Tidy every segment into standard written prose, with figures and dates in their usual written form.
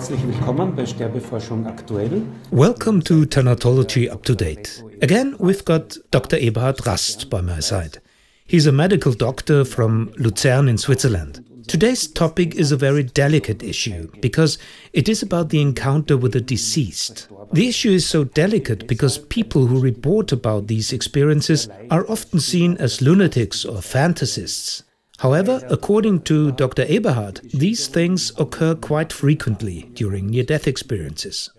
Herzlich willkommen bei Sterbeforschung aktuell. Welcome to Thanatology Up to Date. Again, we've got Dr. Eberhard Rast by my side. He's a medical doctor from Luzern in Switzerland. Today's topic is a very delicate issue because it is about the encounter with the deceased. The issue is so delicate because people who report about these experiences are often seen as lunatics or fantasists. However, according to Dr. Eberhard, these things occur quite frequently during near-death experiences.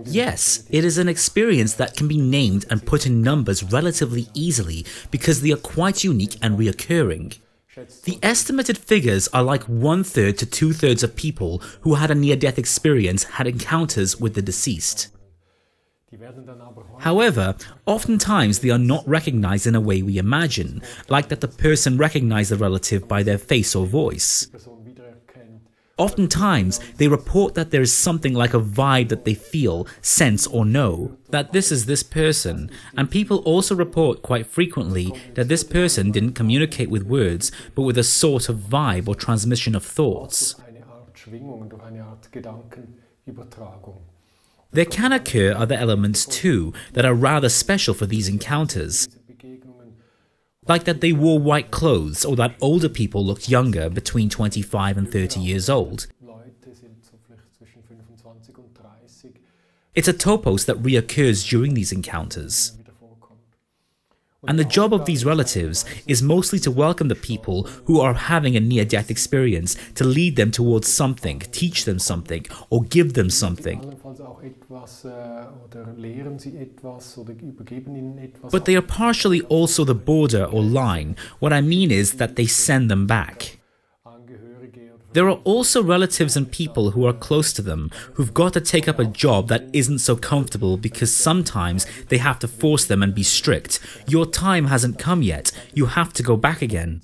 Yes, it is an experience that can be named and put in numbers relatively easily because they are quite unique and reoccurring. The estimated figures are like 1/3 to 2/3 of people who had a near-death experience had encounters with the deceased. However, oftentimes they are not recognized in a way we imagine, like that the person recognized the relative by their face or voice. Oftentimes, they report that there is something like a vibe that they feel, sense or know, that this is this person, and people also report quite frequently that this person didn't communicate with words, but with a sort of vibe or transmission of thoughts. There can occur other elements too that are rather special for these encounters, like that they wore white clothes or that older people looked younger, between 25 and 30 years old. It's a topos that reoccurs during these encounters. And the job of these relatives is mostly to welcome the people who are having a near-death experience, to lead them towards something, teach them something, or give them something. But they are partially also the border or line. What I mean is that they send them back. There are also relatives and people who are close to them, who've got to take up a job that isn't so comfortable because sometimes they have to force them and be strict. Your time hasn't come yet, you have to go back again.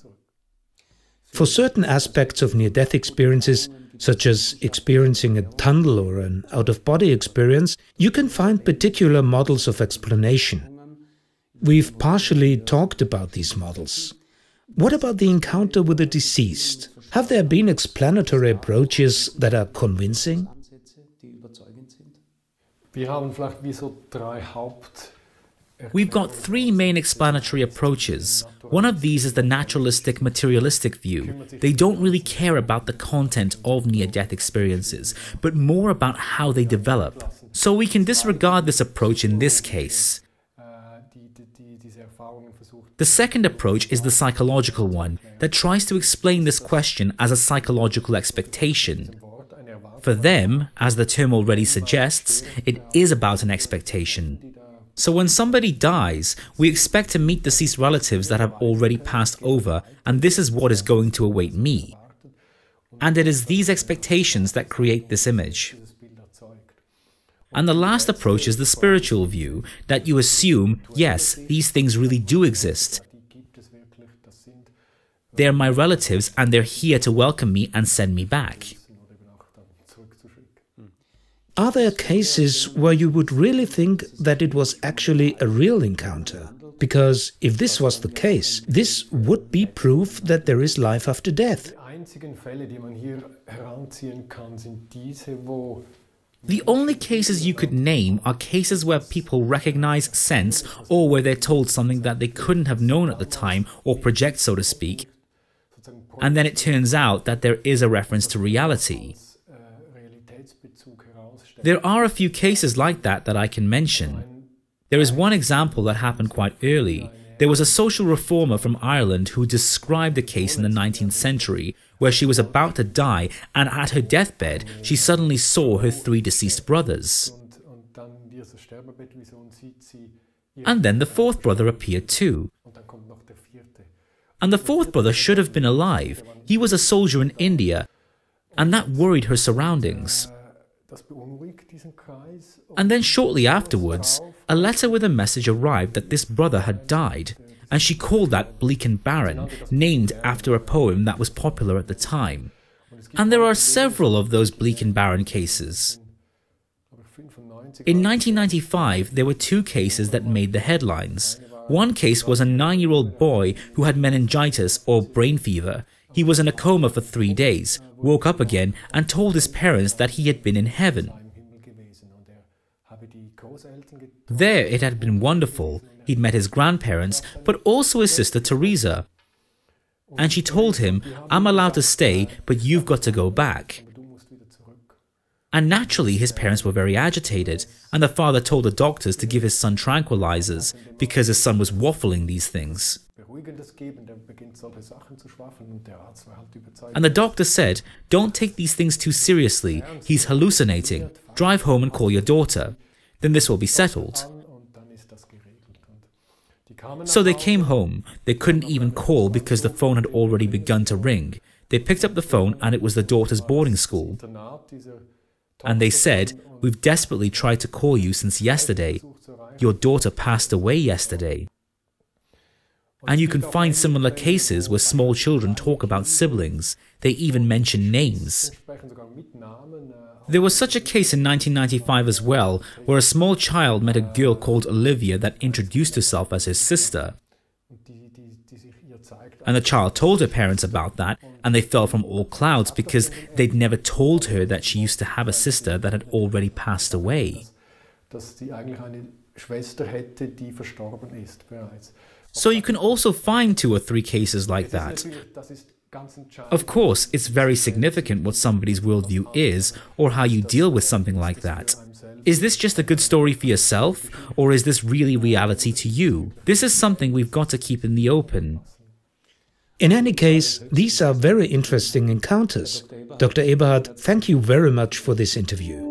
For certain aspects of near-death experiences, such as experiencing a tunnel or an out-of-body experience, you can find particular models of explanation. We've partially talked about these models. What about the encounter with the deceased? Have there been explanatory approaches that are convincing? We've got three main explanatory approaches. One of these is the naturalistic materialistic view. They don't really care about the content of near-death experiences, but more about how they develop. So we can disregard this approach in this case. The second approach is the psychological one, that tries to explain this question as a psychological expectation. For them, as the term already suggests, it is about an expectation. So when somebody dies, we expect to meet deceased relatives that have already passed over, and this is what is going to await me. And it is these expectations that create this image. And the last approach is the spiritual view, that you assume, yes, these things really do exist. They're my relatives and they're here to welcome me and send me back. Are there cases where you would really think that it was actually a real encounter? Because if this was the case, this would be proof that there is life after death. The only cases you could name are cases where people recognize, sense, or where they're told something that they couldn't have known at the time or project, so to speak, and then it turns out that there is a reference to reality. There are a few cases like that I can mention. There is one example that happened quite early. There was a social reformer from Ireland who described a case in the 19th century where she was about to die, and at her deathbed she suddenly saw her 3 deceased brothers. And then the 4th brother appeared too. And the 4th brother should have been alive. He was a soldier in India, and that worried her surroundings. And then shortly afterwards, a letter with a message arrived that this brother had died, and she called that Bleak and Barren, named after a poem that was popular at the time. And there are several of those Bleak and Barren cases. In 1995, there were 2 cases that made the headlines. One case was a 9-year-old boy who had meningitis or brain fever. He was in a coma for 3 days, woke up again and told his parents that he had been in heaven. There it had been wonderful. He'd met his grandparents, but also his sister Teresa. And she told him, "I'm allowed to stay, but you've got to go back." And naturally, his parents were very agitated, and the father told the doctors to give his son tranquilizers, because his son was waffling these things. And the doctor said, "Don't take these things too seriously, he's hallucinating. Drive home and call your daughter. Then this will be settled." So they came home. They couldn't even call because the phone had already begun to ring. They picked up the phone and it was the daughter's boarding school. And they said, "We've desperately tried to call you since yesterday. Your daughter passed away yesterday." And you can find similar cases where small children talk about siblings. They even mention names. There was such a case in 1995 as well, where a small child met a girl called Olivia that introduced herself as his sister. And the child told her parents about that, and they fell from all clouds because they'd never told her that she used to have a sister that had already passed away. So you can also find 2 or 3 cases like that. Of course, it's very significant what somebody's worldview is, or how you deal with something like that. Is this just a good story for yourself, or is this really reality to you? This is something we've got to keep in the open. In any case, these are very interesting encounters. Dr. Eberhard, thank you very much for this interview.